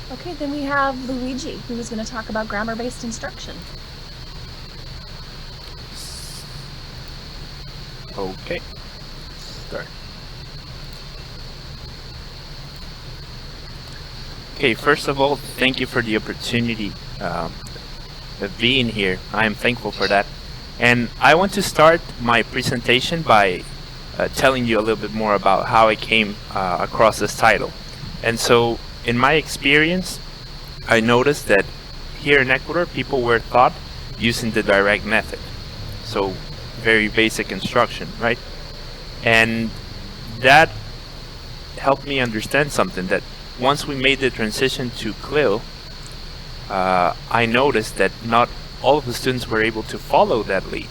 Okay, then we have Luigi, who is going to talk about grammar-based instruction. Okay, start. Okay, first of all, thank you for the opportunity of being here. I am thankful for that. And I want to start my presentation by telling you a little bit more about how I came across this title. And so, in my experience, I noticed that here in Ecuador, people were taught using the direct method. So, very basic instruction, right? And that helped me understand something, that once we made the transition to CLIL, I noticed that not all of the students were able to follow that lead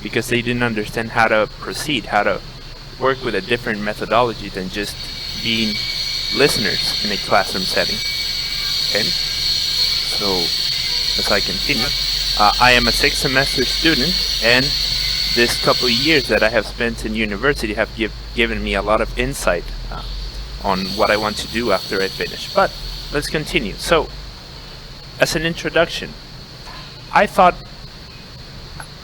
because they didn't understand how to proceed, how to work with a different methodology than just being listeners in a classroom setting. Okay, so as I continue, I am a 6th semester student, and this couple of years that I have spent in university have given me a lot of insight on what I want to do after I finish. But let's continue. So, as an introduction, I thought,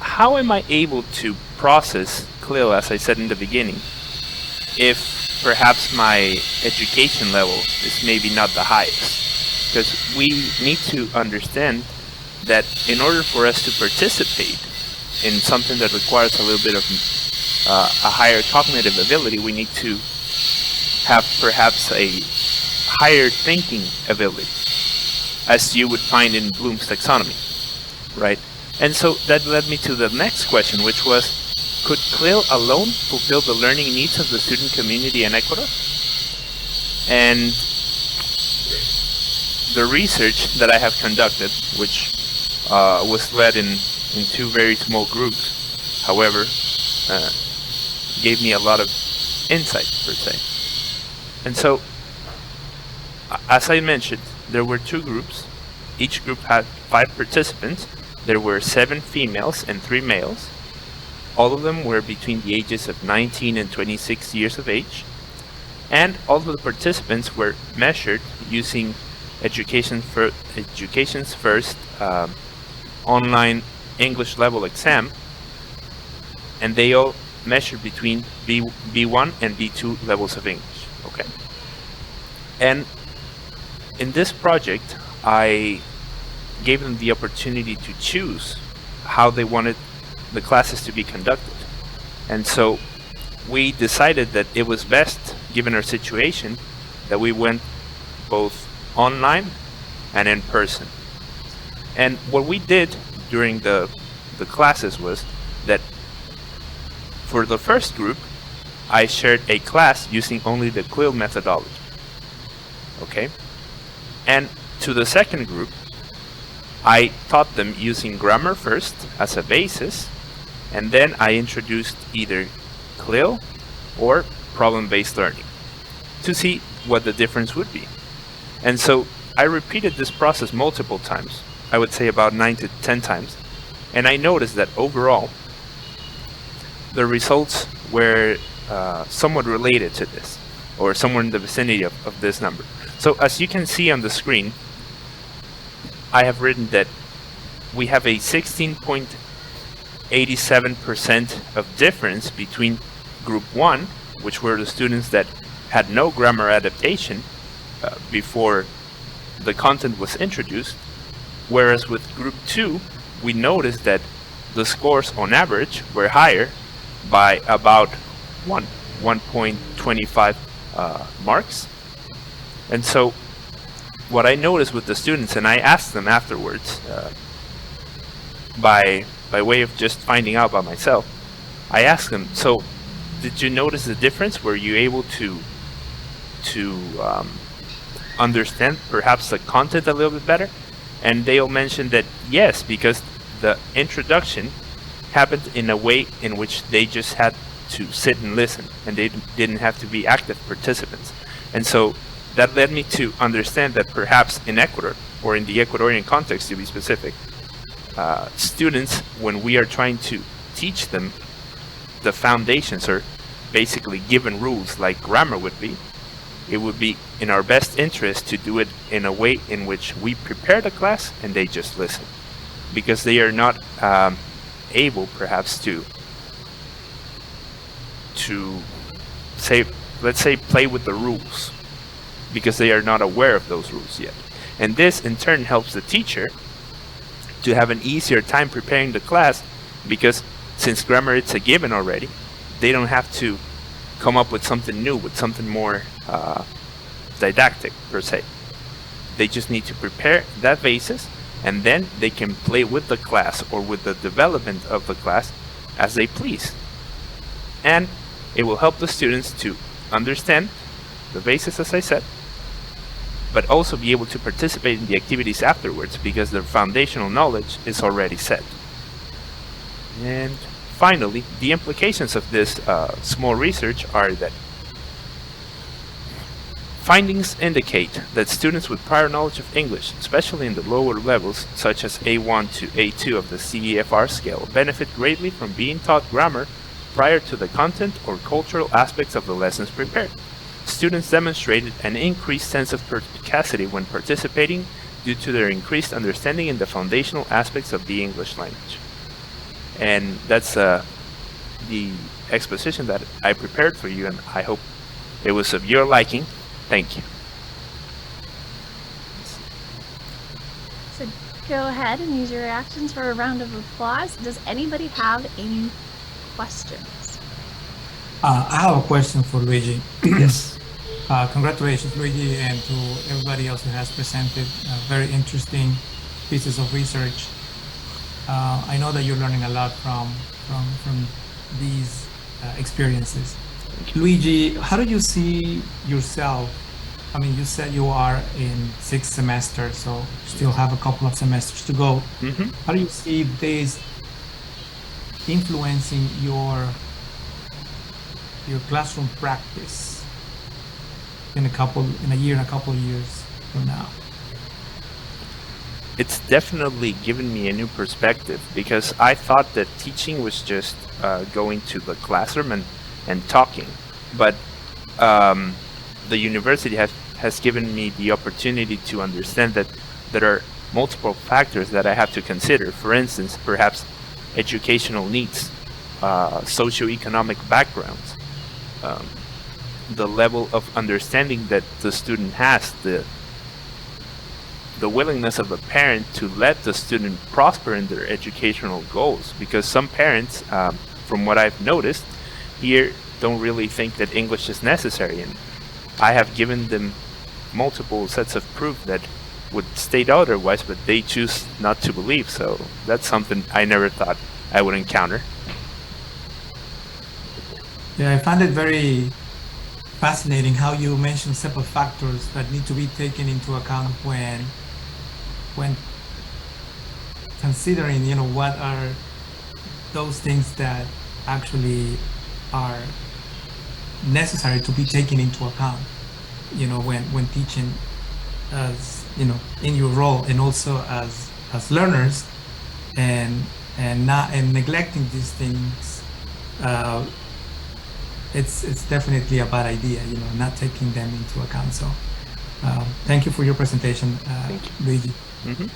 how am I able to process CLIL, as I said in the beginning, if perhaps my education level is maybe not the highest? Because we need to understand that in order for us to participate in something that requires a little bit of a higher cognitive ability, we need to have perhaps a higher thinking ability, as you would find in Bloom's taxonomy, right? And so that led me to the next question, which was, could CLIL alone fulfill the learning needs of the student community in Ecuador? And the research that I have conducted, which was led in 2 very small groups, however, gave me a lot of insight, per se. And so, as I mentioned, there were 2 groups. Each group had 5 participants. There were 7 females and 3 males. All of them were between the ages of 19 and 26 years of age. And all of the participants were measured using Education's First online English level exam. And they all measured between B1 and B2 levels of English. Okay. And in this project, I gave them the opportunity to choose how they wanted the classes to be conducted. And so we decided that it was best, given our situation, that we went both online and in person. And what we did during the classes was that for the first group, I shared a class using only the CLIL methodology. Okay? And to the second group, I taught them using grammar first as a basis, and then I introduced either CLIL or problem-based learning to see what the difference would be. And so I repeated this process multiple times, I would say about 9 to 10 times, and I noticed that overall the results were somewhat related to this, or somewhere in the vicinity of this number. So as you can see on the screen, I have written that we have a 16.87% of difference between group 1, which were the students that had no grammar adaptation before the content was introduced, whereas with group 2, we noticed that the scores on average were higher by about 1.25 marks. And so what I noticed with the students, and I asked them afterwards, by way of just finding out by myself, I asked them, so did you notice the difference? Were you able to understand perhaps the content a little bit better? And they all mentioned that yes, because the introduction happened in a way in which they just had to sit and listen, and they didn't have to be active participants. And so that led me to understand that perhaps in Ecuador, or in the Ecuadorian context to be specific, students, when we are trying to teach them the foundations, or basically given rules like grammar would be, it would be in our best interest to do it in a way in which we prepare the class and they just listen, because they are not able perhaps to say, let's say, play with the rules, because they are not aware of those rules yet. And this in turn helps the teacher to have an easier time preparing the class, because since grammar it's a given already, they don't have to come up with something new, with something more didactic per se. They just need to prepare that basis, and then they can play with the class or with the development of the class as they please. And it will help the students to understand the basis, as I said, but also be able to participate in the activities afterwards, because their foundational knowledge is already set. And finally, the implications of this small research are that findings indicate that students with prior knowledge of English, especially in the lower levels, such as A1 to A2 of the CEFR scale, benefit greatly from being taught grammar prior to the content or cultural aspects of the lessons prepared. Students demonstrated an increased sense of perspicacity when participating due to their increased understanding in the foundational aspects of the English language. And that's the exposition that I prepared for you, and I hope it was of your liking. Thank you. So go ahead and use your reactions for a round of applause. Does anybody have any questions? I have a question for Luigi. Yes. Congratulations, Luigi, and to everybody else who has presented very interesting pieces of research. I know that you're learning a lot from these experiences. Luigi, how do you see yourself? I mean, you said you are in 6th semester, so still have a couple of semesters to go. Mm-hmm. How do you see this influencing your classroom practice in a year and a couple of years from now? It's definitely given me a new perspective, because I thought that teaching was just going to the classroom and talking, but the university has given me the opportunity to understand that there are multiple factors that I have to consider. For instance, perhaps educational needs, socioeconomic backgrounds, the level of understanding that the student has, the willingness of a parent to let the student prosper in their educational goals, because some parents, from what I've noticed here, don't really think that English is necessary, and I have given them multiple sets of proof that would state otherwise, but they choose not to believe. So that's something I never thought I would encounter. Yeah, I found it very fascinating how you mentioned several factors that need to be taken into account when considering, what are those things that actually are necessary to be taken into account, when teaching, as in your role, and also as learners, and neglecting these things. It's definitely a bad idea, not taking them into account. So thank you for your presentation, Thank you. Luigi. Mm-hmm.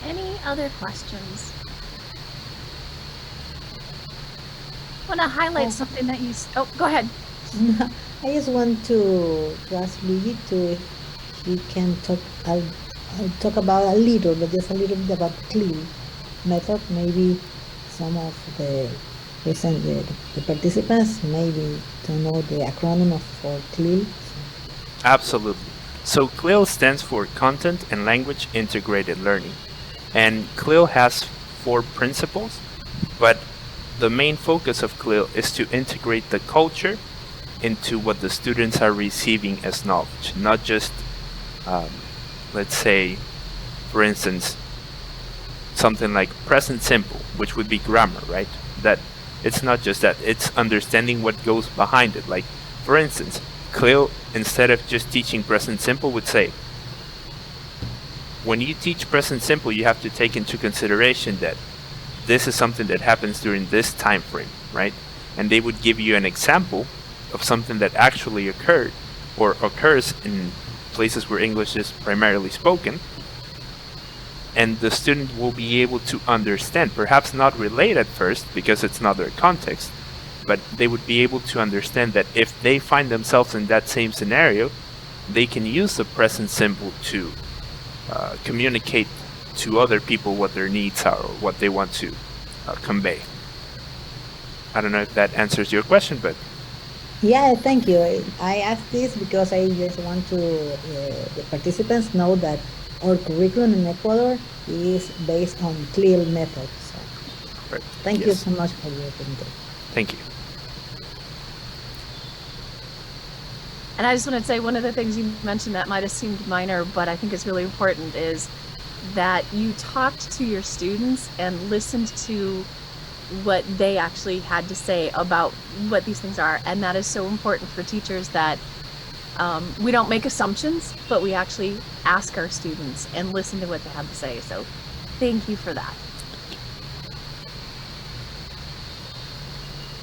Any other questions? I want to highlight something that go ahead. I just want to ask Luigi if he can talk about just a little bit about CLIL method. Maybe some of the participants maybe don't know the acronym for CLIL. Absolutely. So CLIL stands for Content and Language Integrated Learning. And CLIL has 4 principles, but the main focus of CLIL is to integrate the culture into what the students are receiving as knowledge, not just, let's say, for instance, something like present simple, which would be grammar, right? That it's not just that, it's understanding what goes behind it. Like, for instance, CLIL, instead of just teaching present simple, would say, when you teach present simple, you have to take into consideration that this is something that happens during this time frame, right? And they would give you an example of something that actually occurred or occurs in places where English is primarily spoken, and the student will be able to understand, perhaps not relate at first because it's not their context, but they would be able to understand that if they find themselves in that same scenario, they can use the present simple to communicate to other people what their needs are or what they want to convey. I don't know if that answers your question, but Yeah, thank you. I asked this because I just want to the participants know that our curriculum in Ecuador is based on CLIL method. So right. thank you Yes. so much for your presentation. Thank you. And I just want to say one of the things you mentioned that might have seemed minor, but I think is really important, is that you talked to your students and listened to what they actually had to say about what these things are. And that is so important for teachers, that we don't make assumptions, but we actually ask our students and listen to what they have to say. So thank you for that.